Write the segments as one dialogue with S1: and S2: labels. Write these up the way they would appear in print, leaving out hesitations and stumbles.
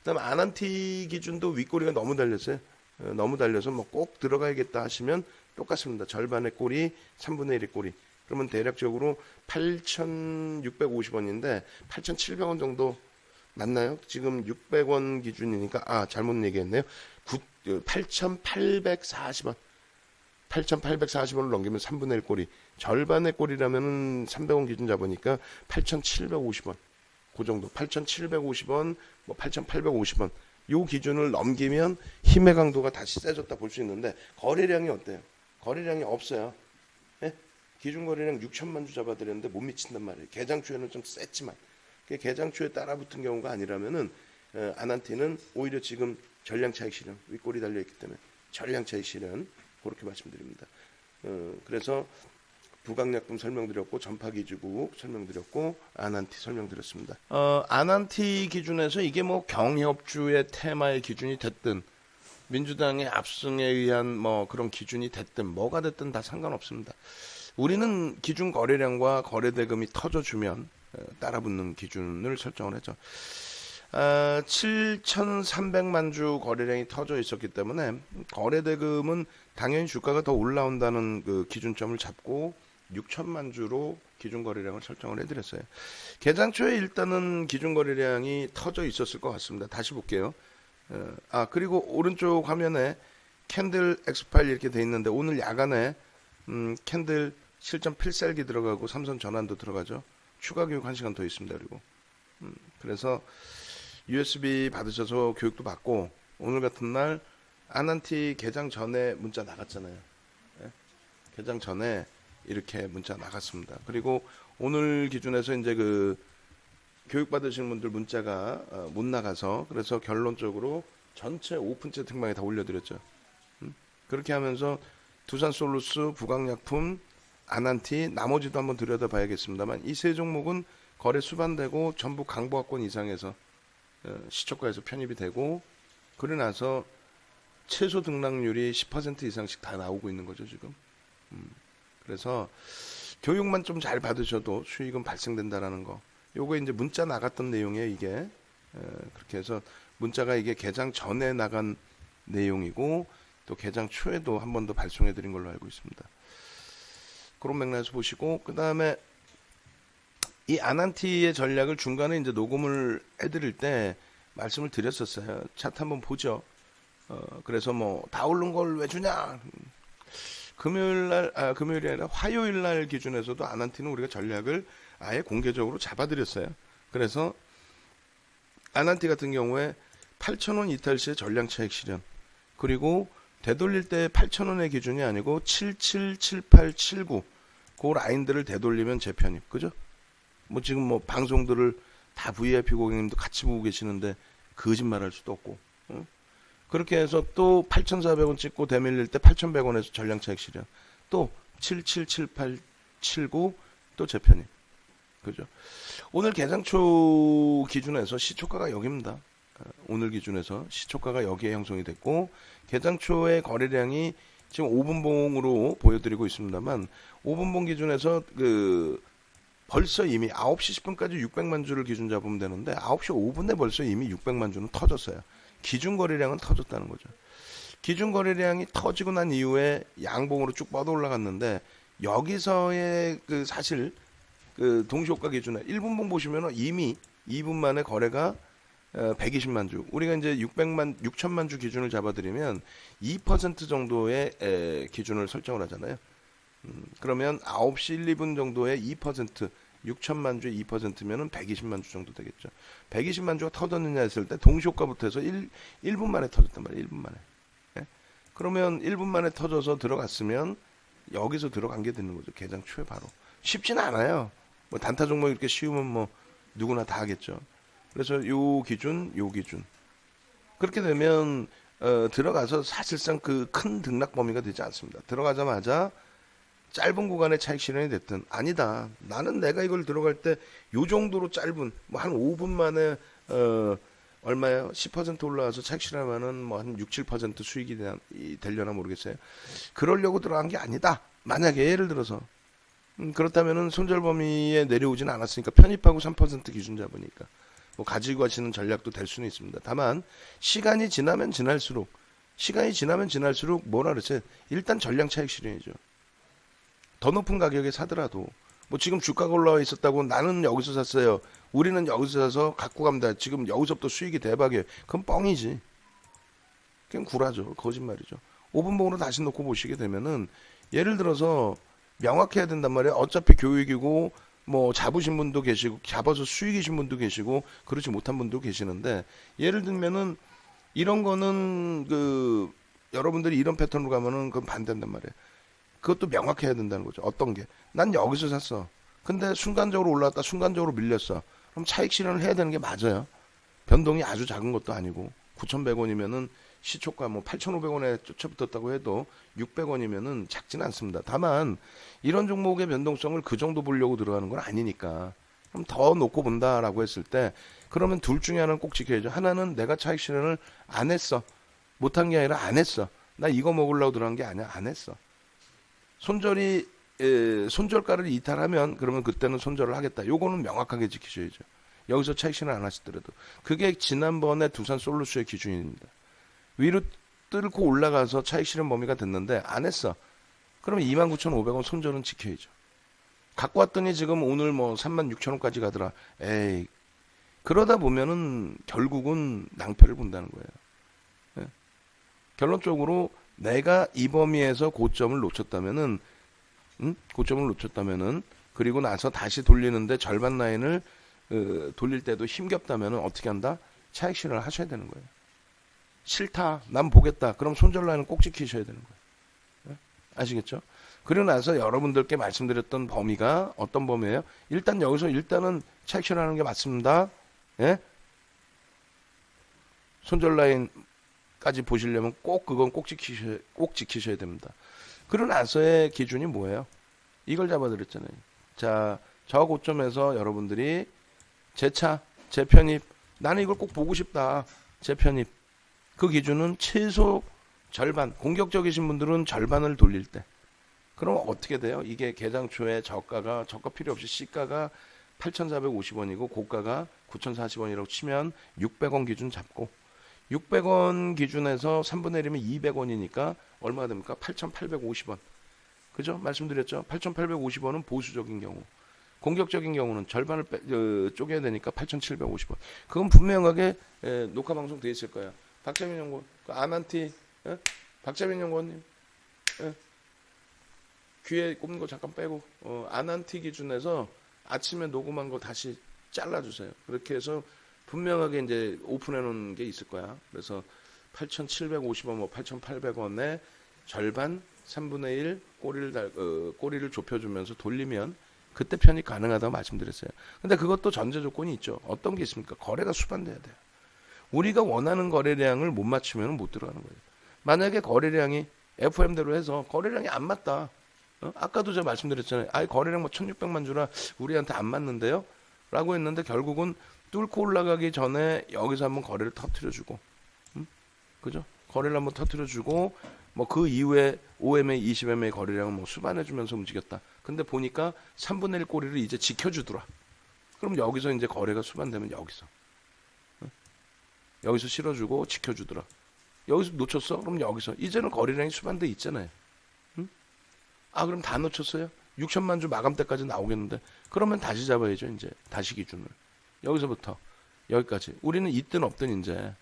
S1: 그다음에 아난티 기준도 윗꼬리가 너무 달렸어요. 너무 달려서 뭐 꼭 들어가야겠다 하시면 똑같습니다. 절반의 꼬리, 3분의 1의 꼬리. 그러면 대략적으로 8,650원인데 8,700원 정도 맞나요? 지금 600원 기준이니까 잘못 얘기했네요. 8,840원. 8,840원을 넘기면 3분의 1 꼬리. 절반의 꼬리라면은 300원 기준 잡으니까 8,750원. 그 정도. 8,750원, 뭐 8,850원. 요 기준을 넘기면 힘의 강도가 다시 세졌다 볼 수 있는데 거래량이 어때요? 거래량이 없어요. 예? 기준 거래량 6천만 주 잡아드렸는데 못 미친단 말이에요. 개장주에는 좀 셌지만 개장주에 따라붙은 경우가 아니라면은 아난티는 오히려 지금 전량 차익 실현 윗골이 달려있기 때문에 전량 차익 실현 그렇게 말씀드립니다. 그래서 부강약품 설명드렸고 전파기지국 설명드렸고 아난티 설명드렸습니다. 아난티 기준에서 이게 뭐 경협주의 테마의 기준이 됐든 민주당의 압승에 의한 뭐 그런 기준이 됐든 뭐가 됐든 다 상관없습니다. 우리는 기준 거래량과 거래대금이 터져주면 따라붙는 기준을 설정을 했죠. 7,300만 주 거래량이 터져 있었기 때문에 거래대금은 당연히 주가가 더 올라온다는 그 기준점을 잡고 6천만 주로 기준 거래량을 설정을 해드렸어요. 개장 초에 일단은 기준 거래량이 터져 있었을 것 같습니다. 다시 볼게요. 그리고 오른쪽 화면에 캔들 엑스파일 이렇게 돼 있는데 오늘 야간에 캔들 실전 필살기 들어가고 삼선 전환도 들어가죠. 추가 교육 1시간 더 있습니다. 그리고 그래서 USB 받으셔서 교육도 받고 오늘 같은 날 아난티 개장 전에 문자 나갔잖아요. 네? 개장 전에 이렇게 문자 나갔습니다. 그리고 오늘 기준에서 이제 그 교육 받으시는 분들 문자가 못 나가서 그래서 결론적으로 전체 오픈 채팅방에 다 올려드렸죠. 그렇게 하면서 두산솔루스, 부강약품, 아난티 나머지도 한번 들여다봐야겠습니다만 이 세 종목은 거래 수반되고 전부 강보합권 이상에서 시초가에서 편입이 되고 그러고 나서 최소 등락률이 10% 이상씩 다 나오고 있는 거죠 지금. 그래서 교육만 좀 잘 받으셔도 수익은 발생된다라는 거. 요거 이제 문자 나갔던 내용이에요 이게. 그렇게 해서 문자가 이게 개장 전에 나간 내용이고 또 개장 초에도 한 번 더 발송해 드린 걸로 알고 있습니다. 그런 맥락에서 보시고 그 다음에 이 아난티의 전략을 중간에 이제 녹음을 해드릴 때 말씀을 드렸었어요. 차트 한번 보죠. 그래서 뭐 다 오른 걸 왜 주냐? 금요일이 아니라 화요일날 기준에서도 아난티는 우리가 전략을 아예 공개적으로 잡아드렸어요. 그래서 아난티 같은 경우에 8,000원 이탈 시에 전량 차익 실현. 그리고 되돌릴 때 8,000원의 기준이 아니고 77, 78, 79 그 라인들을 되돌리면 재편입. 그죠? 뭐 지금 뭐 방송들을 다 VIP 고객님도 같이 보고 계시는데 거짓말할 수도 없고. 그렇게 해서 또 8,400원 찍고 대밀릴 때 8,100원에서 전량 차익 실현. 또 77, 78, 79 또 재편입. 그죠? 오늘 개장초 기준에서 시초가가 여기입니다. 오늘 기준에서 시초가가 여기에 형성이 됐고 개장초의 거래량이 지금 5분봉으로 보여드리고 있습니다만 5분봉 기준에서 벌써 이미 9시 10분까지 600만 주를 기준 잡으면 되는데 9시 5분에 벌써 이미 600만 주는 터졌어요. 기준 거래량은 터졌다는 거죠. 기준 거래량이 터지고 난 이후에 양봉으로 쭉 뻗어 올라갔는데 여기서의 사실 동시효과 기준에 1분봉 보시면 이미 2분 만에 거래가 120만 주. 우리가 이제 6천만 주 기준을 잡아드리면 2% 정도의 기준을 설정을 하잖아요. 그러면 9시 1, 2분 정도의 2%, 6천만 주의 2%면은 120만 주 정도 되겠죠. 120만 주가 터졌느냐 했을 때 동시효과부터 해서 1분 만에 터졌단 말이에요. 1분 만에. 예? 그러면 1분 만에 터져서 들어갔으면 여기서 들어간 게 되는 거죠. 개장 초에 바로. 쉽지는 않아요. 뭐 단타 종목 이렇게 쉬우면 뭐 누구나 다 하겠죠. 그래서 요 기준. 그렇게 되면 들어가서 사실상 그 큰 등락 범위가 되지 않습니다. 들어가자마자 짧은 구간에 차익 실현이 됐든 아니다. 나는 내가 이걸 들어갈 때 요 정도로 짧은 뭐 한 5분 만에 얼마예요? 10% 올라와서 차익 실현하면은 뭐 한 6, 7% 수익이 되려나 모르겠어요. 그러려고 들어간 게 아니다. 만약에 예를 들어서 그렇다면은 손절 범위에 내려오진 않았으니까 편입하고 3% 기준 잡으니까 뭐 가지고 가시는 전략도 될 수는 있습니다. 다만 시간이 지나면 지날수록 뭐라 그랬어요? 일단 전량 차익 실현이죠. 더 높은 가격에 사더라도 뭐 지금 주가가 올라와 있었다고 나는 여기서 샀어요. 우리는 여기서 사서 갖고 갑니다. 지금 여기서부터 수익이 대박이에요. 그건 뻥이지. 그냥 구라죠. 거짓말이죠. 5분봉으로 다시 놓고 보시게 되면은 예를 들어서 명확해야 된단 말이에요. 어차피 교육이고 뭐 잡으신 분도 계시고 잡아서 수익이신 분도 계시고 그렇지 못한 분도 계시는데 예를 들면은 이런 거는 그 여러분들이 이런 패턴으로 가면은 그건 반대한단 말이에요. 그것도 명확해야 된다는 거죠. 어떤 게 난 여기서 샀어. 근데 순간적으로 올라왔다 순간적으로 밀렸어. 그럼 차익 실현을 해야 되는 게 맞아요. 변동이 아주 작은 것도 아니고 9,100원이면은 시초가 뭐 8,500원에 쫓아붙었다고 해도 600원이면은 작진 않습니다. 다만 이런 종목의 변동성을 그 정도 보려고 들어가는 건 아니니까 그럼 더 놓고 본다라고 했을 때 그러면 둘 중에 하나는 꼭 지켜야죠. 하나는 내가 차익 실현을 안 했어. 못한 게 아니라 안 했어. 나 이거 먹으려고 들어간 게 아니야. 안 했어. 손절가를 이탈하면 그러면 그때는 손절을 하겠다. 요거는 명확하게 지키셔야죠. 여기서 차익 실현 안 하시더라도. 그게 지난번에 두산 솔루스의 기준입니다. 위로 뚫고 올라가서 차익 실현 범위가 됐는데 안 했어. 그러면 29,500원 손절은 지켜야죠. 갖고 왔더니 지금 오늘 뭐 36,000원까지 가더라. 에이. 그러다 보면은 결국은 낭패를 본다는 거예요. 네? 결론적으로 내가 이 범위에서 고점을 놓쳤다면은 그리고 나서 다시 돌리는데 절반 라인을 돌릴 때도 힘겹다면은 어떻게 한다? 차익 실현을 하셔야 되는 거예요. 싫다. 난 보겠다. 그럼 손절 라인은 꼭 지키셔야 되는 거예요. 네? 아시겠죠? 그리고 나서 여러분들께 말씀드렸던 범위가 어떤 범위예요? 일단 여기서 일단은 차익 실현하는 게 맞습니다. 예? 손절 라인까지 보시려면 그건 꼭 지키셔야 됩니다. 그러고 나서의 기준이 뭐예요? 이걸 잡아드렸잖아요. 자, 저 고점에서 여러분들이 재편입. 나는 이걸 꼭 보고 싶다. 재편입. 그 기준은 최소 절반. 공격적이신 분들은 절반을 돌릴 때. 그럼 어떻게 돼요? 이게 개장 초에 저가 필요 없이 시가가 8,450원이고 고가가 9,040원이라고 치면 600원 기준 잡고 600원 기준에서 3분의 1이면 200원이니까 얼마가 됩니까? 8,850원. 그죠? 말씀드렸죠? 8,850원은 보수적인 경우. 공격적인 경우는 절반을 쪼개야 되니까 8,750원. 그건 분명하게 녹화 방송 돼 있을 거야. 박재민 연구원, 아난티, 박재민 연구원님, 귀에 꼽는 거 잠깐 빼고 아난티 기준에서 아침에 녹음한 거 다시 잘라주세요. 그렇게 해서 분명하게 이제 오픈해 놓은 게 있을 거야. 그래서 8,750원, 뭐 8,800원에 절반 3분의 1 꼬리를 좁혀주면서 돌리면 그때 편입 가능하다고 말씀드렸어요. 근데 그것도 전제 조건이 있죠. 어떤 게 있습니까? 거래가 수반돼야 돼요. 우리가 원하는 거래량을 못 맞추면 못 들어가는 거예요. 만약에 거래량이 FM대로 해서 거래량이 안 맞다. 아까도 제가 말씀드렸잖아요. 거래량 뭐 1,600만 주라 우리한테 안 맞는데요? 라고 했는데 결국은 뚫고 올라가기 전에 여기서 한번 거래를 터트려주고, 그죠? 거래를 한번 터트려주고, 뭐 그 이후에 5MA, 20MA 거래량을 뭐 수반해주면서 움직였다. 근데 보니까 3분의 1 꼬리를 이제 지켜주더라. 그럼 여기서 이제 거래가 수반되면 여기서 실어주고 지켜주더라. 여기서 놓쳤어? 그럼 여기서. 이제는 거래량이 수반돼 있잖아요. 그럼 다 놓쳤어요? 6천만 주 마감 때까지 나오겠는데 그러면 다시 잡아야죠. 이제 다시 기준을 여기서부터 여기까지. 우리는 있든 없든 이제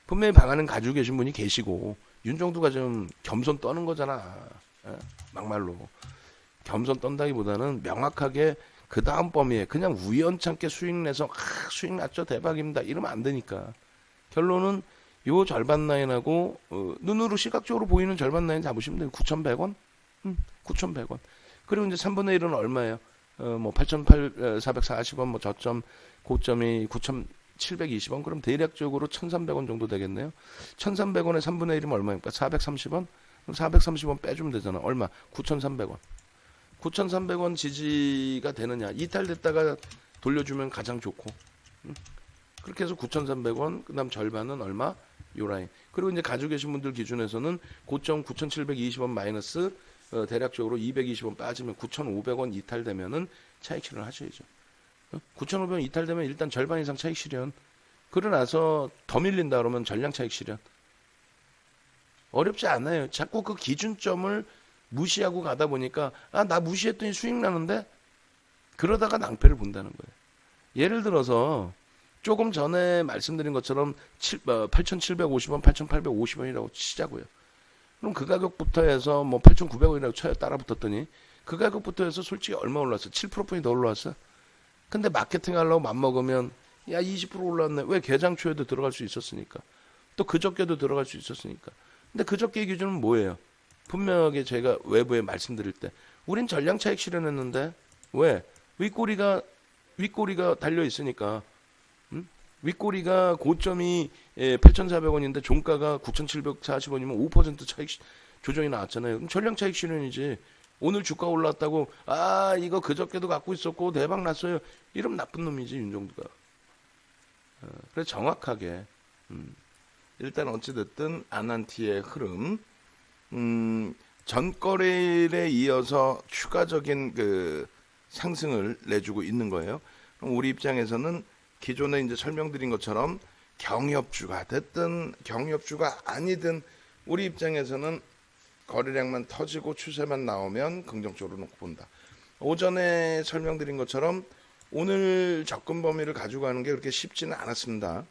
S1: 분명히 방안은 가지고 계신 분이 계시고 윤정두가 좀 겸손 떠는 거잖아. 막말로 겸손 떤다기보다는 명확하게 그 다음 범위에 그냥 우연찮게 수익 내서 수익 났죠 대박입니다 이러면 안 되니까. 결론은 요 절반 라인하고 눈으로 시각적으로 보이는 절반 라인 잡으시면 돼요. 9,100원? 9,100원. 그리고 이제 3분의 1은 얼마예요? 뭐 8,440원, 뭐 저점, 고점이 9,720원. 그럼 대략적으로 1,300원 정도 되겠네요. 1,300원에 3분의 1이면 얼마입니까? 430원? 그럼 430원 빼주면 되잖아. 얼마? 9,300원. 9,300원 지지가 되느냐? 이탈됐다가 돌려주면 가장 좋고. 그렇게 해서 9,300원, 그 다음 절반은 얼마? 요 라인. 그리고 이제 가지고 계신 분들 기준에서는 고점 9,720원 마이너스 대략적으로 220원 빠지면 9,500원 이탈되면은 차익 실현을 하셔야죠. 9,500원 이탈되면 일단 절반 이상 차익 실현. 그러고 나서 더 밀린다 그러면 전량 차익 실현. 어렵지 않아요. 자꾸 그 기준점을 무시하고 가다 보니까 나 무시했더니 수익 나는데 그러다가 낭패를 본다는 거예요. 예를 들어서 조금 전에 말씀드린 것처럼 8,750원, 8,850원이라고 치자고요. 그럼 그 가격부터 해서 뭐 8,900원이라고 쳐요. 따라붙었더니 그 가격부터 해서 솔직히 얼마 올랐어? 7%포인트 더 올라왔어. 근데 마케팅 하려고 맘먹으면 20% 올랐네. 왜? 개장 초에도 들어갈 수 있었으니까. 또 그저께도 들어갈 수 있었으니까. 근데 그저께 기준은 뭐예요? 분명하게 제가 외부에 말씀드릴 때 우린 전량 차익 실현했는데 왜? 윗꼬리가 달려 있으니까. 윗꼬리가 고점이 8,400원인데 종가가 9,740원이면 5% 차익 조정이 나왔잖아요. 그럼 전량 차익 실현이지. 오늘 주가 올랐다고 이거 그저께도 갖고 있었고 대박 났어요. 이러면 나쁜 놈이지 윤종두가. 그래서 정확하게 일단 어찌됐든 아난티의 흐름 전거래일에 이어서 추가적인 그 상승을 내주고 있는 거예요. 그럼 우리 입장에서는 기존에 이제 설명드린 것처럼 경협주가 됐든 경협주가 아니든 우리 입장에서는 거래량만 터지고 추세만 나오면 긍정적으로 놓고 본다. 오전에 설명드린 것처럼 오늘 접근 범위를 가지고 가는 게 그렇게 쉽지는 않았습니다.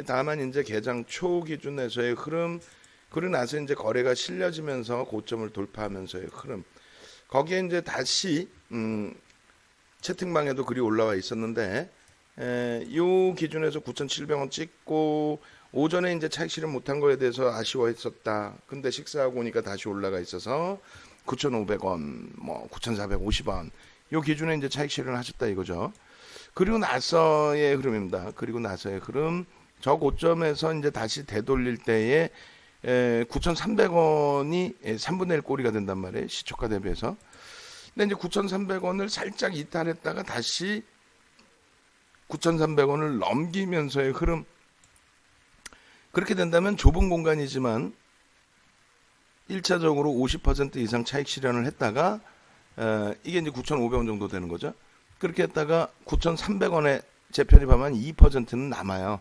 S1: 다만 이제 개장 초 기준에서의 흐름, 그러고 나서 이제 거래가 실려지면서 고점을 돌파하면서의 흐름. 거기에 이제 다시 채팅방에도 글이 올라와 있었는데 요 기준에서 9,700원 찍고 오전에 이제 차익 실현 못한 거에 대해서 아쉬워했었다. 근데 식사하고 오니까 다시 올라가 있어서 9,500원, 뭐 9,450원 요 기준에 이제 차익 실현을 하셨다 이거죠. 그리고 나서의 흐름입니다. 그리고 나서의 흐름, 저 고점에서 이제 다시 되돌릴 때에 9,300원이 3분의 1 꼬리가 된단 말이에요. 시초가 대비해서. 근데 이제 9,300원을 살짝 이탈했다가 다시 9,300원을 넘기면서의 흐름. 그렇게 된다면 좁은 공간이지만 1차적으로 50% 이상 차익 실현을 했다가 이게 이제 9,500원 정도 되는 거죠. 그렇게 했다가 9,300원에 재편입하면 2%는 남아요.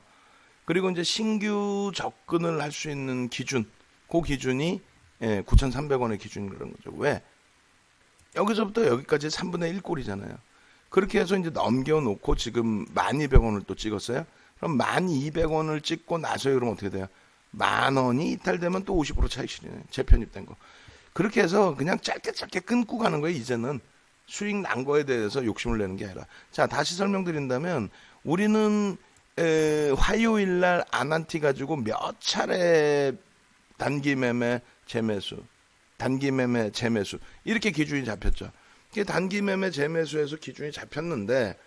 S1: 그리고 이제 신규 접근을 할 수 있는 기준, 그 기준이 9,300원의 기준이라는 거죠. 왜? 여기서부터 여기까지 3분의 1 꼴이잖아요. 그렇게 해서 이제 넘겨놓고 지금 12,200원을 또 찍었어요. 그럼 12,200원을 찍고 나서 그러면 어떻게 돼요? 10,000원이 이탈되면 또 50% 차익 실현이에요. 재편입된 거. 그렇게 해서 그냥 짧게 끊고 가는 거예요. 이제는 수익 난 거에 대해서 욕심을 내는 게 아니라. 자, 다시 설명드린다면 우리는 화요일 날 아난티 가지고 몇 차례 단기 매매 재매수, 단기 매매 재매수 이렇게 기준이 잡혔죠. 단기 매매 재매수에서 기준이 잡혔는데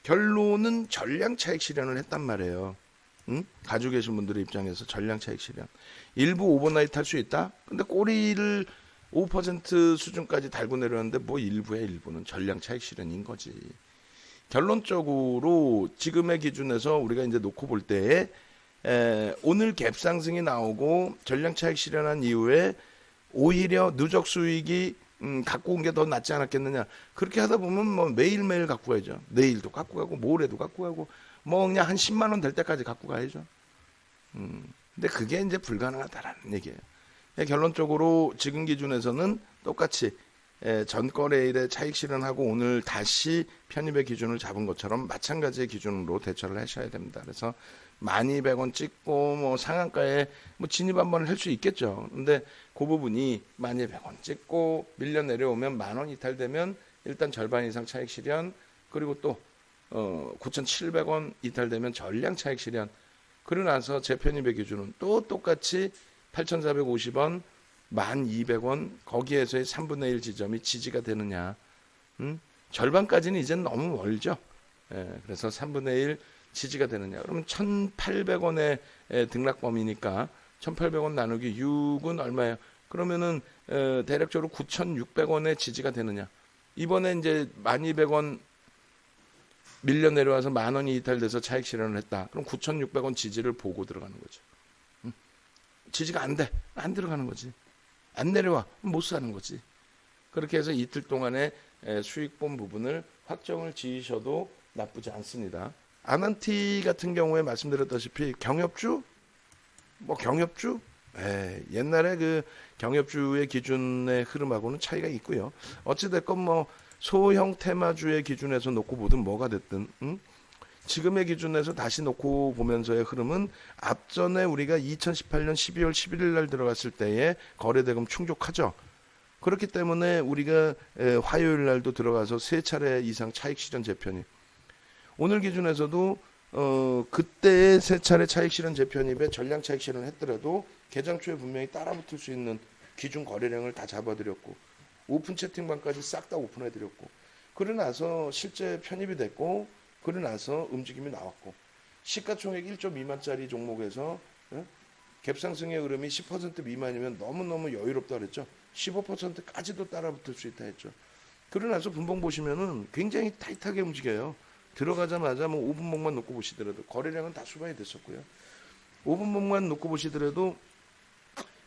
S1: 결론은 전량 차익 실현을 했단 말이에요. 가지고 계신 분들의 입장에서 전량 차익 실현. 일부 오버나이트 할 수 있다? 근데 꼬리를 5% 수준까지 달고 내려왔는데 뭐 일부야. 일부는 전량 차익 실현인 거지. 결론적으로 지금의 기준에서 우리가 이제 놓고 볼 때에 오늘 갭 상승이 나오고 전량 차익 실현한 이후에 오히려 누적 수익이 갖고 온 게 더 낫지 않았겠느냐. 그렇게 하다 보면 뭐 매일매일 갖고 가야죠. 내일도 갖고 가고 모레도 갖고 가고 뭐 그냥 한 10만 원 될 때까지 갖고 가야죠. 근데 그게 이제 불가능하다라는 얘기예요. 결론적으로 지금 기준에서는 똑같이 전거래일에 차익 실현하고 오늘 다시 편입의 기준을 잡은 것처럼 마찬가지의 기준으로 대처를 하셔야 됩니다. 그래서 12,200원 찍고 뭐 상한가에 뭐 진입 한번 할 수 있겠죠. 근데 그 부분이 12,200원 찍고 밀려 내려오면 10,000원 이탈되면 일단 절반 이상 차익 실현, 그리고 또 9,700원 이탈되면 전량 차익 실현. 그러고 나서 재편입의 기준은 또 똑같이 8,450원, 12,200원 거기에서의 3분의 1 지점이 지지가 되느냐. 절반까지는 이제 너무 멀죠. 그래서 3분의 1 지지가 되느냐. 그러면 1,800원의 등락범위니까 1,800원 나누기 6은 얼마예요? 그러면은 대략적으로 9,600원의 지지가 되느냐. 이번에 이제 12,200원 밀려 내려와서 10,000원이 이탈돼서 차익 실현을 했다. 그럼 9,600원 지지를 보고 들어가는 거죠. 지지가 안 돼. 안 들어가는 거지. 안 내려와. 못 사는 거지. 그렇게 해서 이틀 동안에 수익 본 부분을 확정을 지으셔도 나쁘지 않습니다. 아난티 같은 경우에 말씀드렸다시피 경협주, 경협주, 옛날에 그 경협주의 기준의 흐름하고는 차이가 있고요. 어찌됐건 소형 테마주의 기준에서 놓고 보든 뭐가 됐든, 지금의 기준에서 다시 놓고 보면서의 흐름은 앞전에 우리가 2018년 12월 11일 날 들어갔을 때의 거래대금 충족하죠. 그렇기 때문에 우리가 화요일 날도 들어가서 3차례 이상 차익 실현 재편입. 오늘 기준에서도 그때의 3차례 차익 실현 재편입에 전량 차익 실현을 했더라도 개장 초에 분명히 따라붙을 수 있는 기준 거래량을 다 잡아드렸고 오픈 채팅방까지 싹 다 오픈해드렸고 그러고 나서 실제 편입이 됐고 그러고 나서 움직임이 나왔고 시가총액 1조 미만짜리 종목에서 갭상승의 흐름이 10% 미만이면 너무너무 여유롭다 그랬죠. 15%까지도 따라붙을 수 있다 했죠. 그러고 나서 분봉 보시면은 굉장히 타이트하게 움직여요. 들어가자마자 5분봉만 놓고 보시더라도 거래량은 다 수반이 됐었고요. 5분봉만 놓고 보시더라도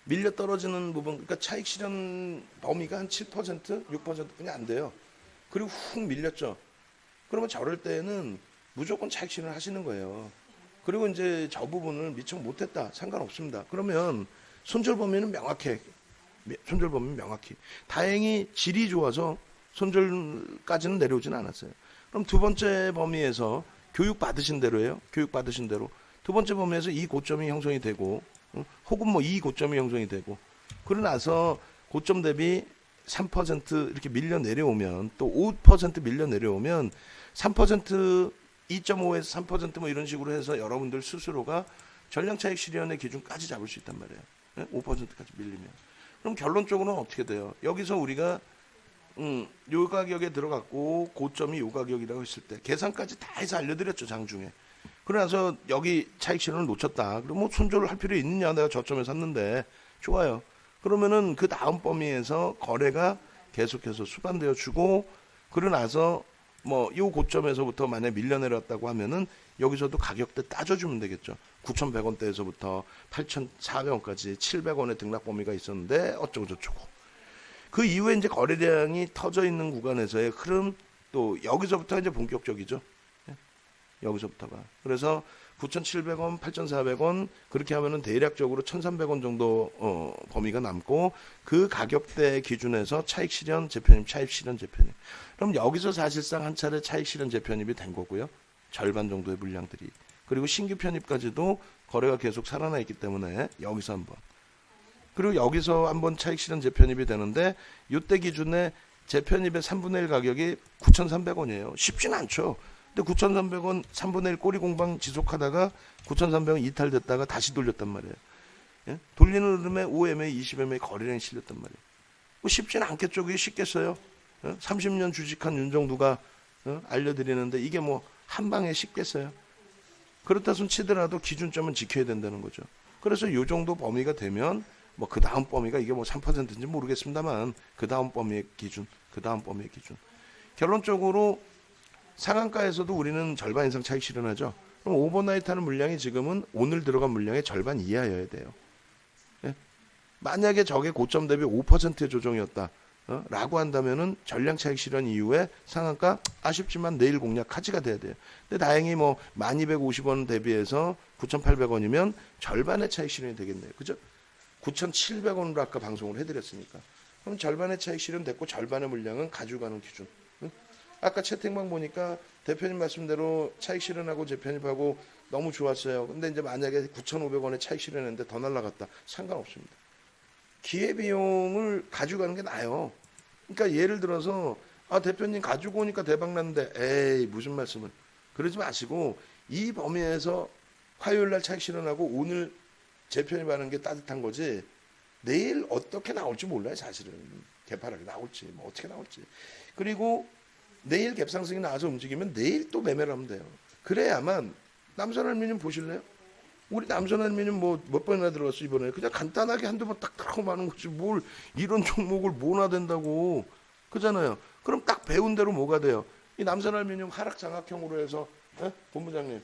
S1: 밀려 떨어지는 부분, 그러니까 차익 실현 범위가 한 7%, 6%뿐이 안 돼요. 그리고 훅 밀렸죠. 그러면 저럴 때는 무조건 차익 실현을 하시는 거예요. 그리고 이제 저 부분을 미처 못했다. 상관없습니다. 그러면 손절 범위는 명확해. 손절 범위는 명확히. 다행히 질이 좋아서 손절까지는 내려오지는 않았어요. 그럼 두 번째 범위에서 교육 받으신 대로예요. 교육 받으신 대로. 두 번째 범위에서 이 고점이 형성이 되고 혹은 이 고점이 형성이 되고 그러고 나서 고점 대비 3% 이렇게 밀려 내려오면 또 5% 밀려 내려오면 3% 2.5에서 3% 이런 식으로 해서 여러분들 스스로가 전량 차익 실현의 기준까지 잡을 수 있단 말이에요. 5%까지 밀리면. 그럼 결론적으로는 어떻게 돼요? 여기서 우리가 요 가격에 들어갔고 고점이 요 가격이라고 했을 때 계산까지 다 해서 알려드렸죠. 장중에. 그러나서 여기 차익 실현을 놓쳤다. 그럼 손절을 할 필요 있느냐? 내가 저점에 샀는데. 좋아요. 그러면은 그 다음 범위에서 거래가 계속해서 수반되어 주고 그러고 나서 요 고점에서부터 만약에 밀려내렸다고 하면은 여기서도 가격대 따져주면 되겠죠. 9,100원대에서부터 8,400원까지 700원의 등락 범위가 있었는데 어쩌고 저쩌고. 그 이후에 이제 거래량이 터져 있는 구간에서의 흐름 또 여기서부터 이제 본격적이죠. 여기서부터가. 그래서 9,700원, 8,400원 그렇게 하면은 대략적으로 1,300원 정도 범위가 남고 그 가격대 기준에서 차익 실현 재편입, 차익 실현 재편입. 그럼 여기서 사실상 한 차례 차익 실현 재편입이 된 거고요. 절반 정도의 물량들이. 그리고 신규 편입까지도 거래가 계속 살아나 있기 때문에 여기서 한번. 그리고 여기서 한번 차익 실현 재편입이 되는데 이때 기준에 재편입의 3분의 1 가격이 9,300원이에요. 쉽진 않죠. 근데 9,300원 3분의 1 꼬리 공방 지속하다가 9,300원 이탈됐다가 다시 돌렸단 말이에요. 예? 돌리는 흐름에 5MA, 20MA 거래량이 실렸단 말이에요. 쉽진 않겠죠. 그게 쉽겠어요. 30년 주식한 윤정두가 알려드리는데 이게 한 방에 쉽겠어요. 그렇다 손 치더라도 기준점은 지켜야 된다는 거죠. 그래서 이 정도 범위가 되면 그 다음 범위가 이게 3%인지 모르겠습니다만 그 다음 범위의 기준, 그 다음 범위의 기준. 결론적으로 상한가에서도 우리는 절반 이상 차익 실현하죠. 그럼 오버나이트 하는 물량이 지금은 오늘 들어간 물량의 절반 이하여야 돼요. 예? 만약에 저게 고점 대비 5%의 조정이었다. 라고 한다면은 전량 차익 실현 이후에 상한가 아쉽지만 내일 공략 하지가 돼야 돼요. 근데 다행히 1250원 대비해서 9,800원이면 절반의 차익 실현이 되겠네요. 그죠? 9,700원으로 아까 방송을 해드렸으니까. 그럼 절반의 차익 실현 됐고 절반의 물량은 가져가는 기준. 아까 채팅방 보니까 대표님 말씀대로 차익 실현하고 재편입하고 너무 좋았어요. 근데 이제 만약에 9,500원에 차익 실현했는데 더 날라갔다. 상관없습니다. 기회비용을 가져가는 게 나아요. 그러니까 예를 들어서 대표님 가지고 오니까 대박 났는데 에이 무슨 말씀을. 그러지 마시고 이 범위에서 화요일날 차익 실현하고 오늘 재편입하는 게 따뜻한 거지 내일 어떻게 나올지 몰라요. 사실은 개파락이 나올지 어떻게 나올지. 그리고 내일 갭상승이 나와서 움직이면 내일 또 매매를 하면 돼요. 그래야만 남선알미늄 보실래요? 우리 남선알미늄 몇 번이나 들어갔어 이번에. 그냥 간단하게 한두 번 딱 하고 마는 거지 뭘 이런 종목을 뭐나 된다고. 그잖아요. 그럼 딱 배운 대로 뭐가 돼요? 이 남선알미늄 하락 장악형으로 해서 본부장님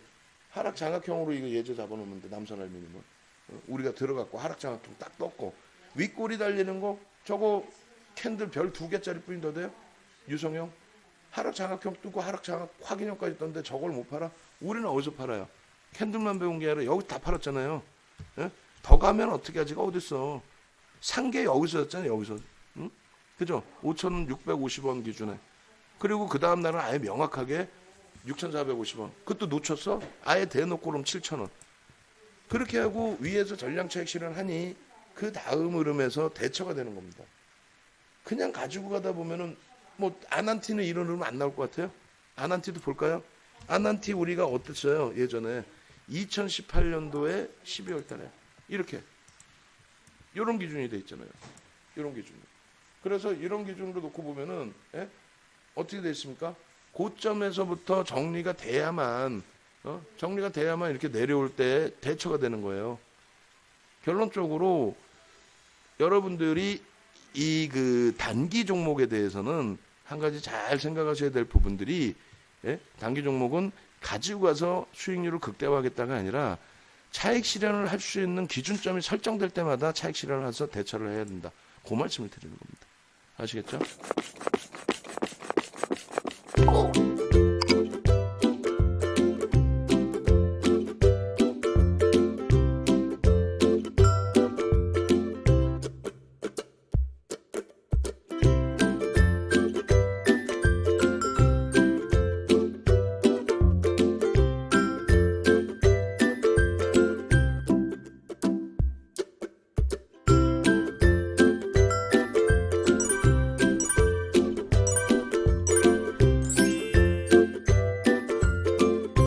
S1: 하락 장악형으로 이거 예제 잡아놓으면 돼. 남선알미늄은 우리가 들어갔고 하락 장악형 딱 떴고 윗꼬리 달리는 거 저거 캔들 별 2개짜리 뿐이 더 돼요? 유성형 하락 장학형 뜨고 하락 장학 확인형까지 떴는데 저걸 못 팔아? 우리는 어디서 팔아요? 캔들만 배운 게 아니라 여기 다 팔았잖아요. 예? 더 가면 어떻게 하지가 어딨어. 산 게 여기서였잖아요. 여기서. 응? 그죠? 5,650원 기준에. 그리고 그 다음 날은 아예 명확하게 6,450원. 그것도 놓쳤어? 아예 대놓고 그럼 7,000원. 그렇게 하고 위에서 전량차익 실현하니 그 다음 흐름에서 대처가 되는 겁니다. 그냥 가지고 가다 보면은 뭐 아난티는 이런 흐름 안 나올 것 같아요? 아난티도 볼까요? 아난티 우리가 어땠어요? 예전에 2018년도에 12월 달에 이렇게 이런 기준이 돼 있잖아요. 이런 기준. 그래서 이런 기준으로 놓고 보면은 어떻게 돼 있습니까? 고점에서부터 정리가 돼야만 정리가 돼야만 이렇게 내려올 때 대처가 되는 거예요. 결론적으로 여러분들이 이 그 단기 종목에 대해서는 한 가지 잘 생각하셔야 될 부분들이 단기 종목은 가지고 가서 수익률을 극대화하겠다가 아니라 차익 실현을 할 수 있는 기준점이 설정될 때마다 차익 실현을 해서 대처를 해야 된다. 그 말씀을 드리는 겁니다. 아시겠죠?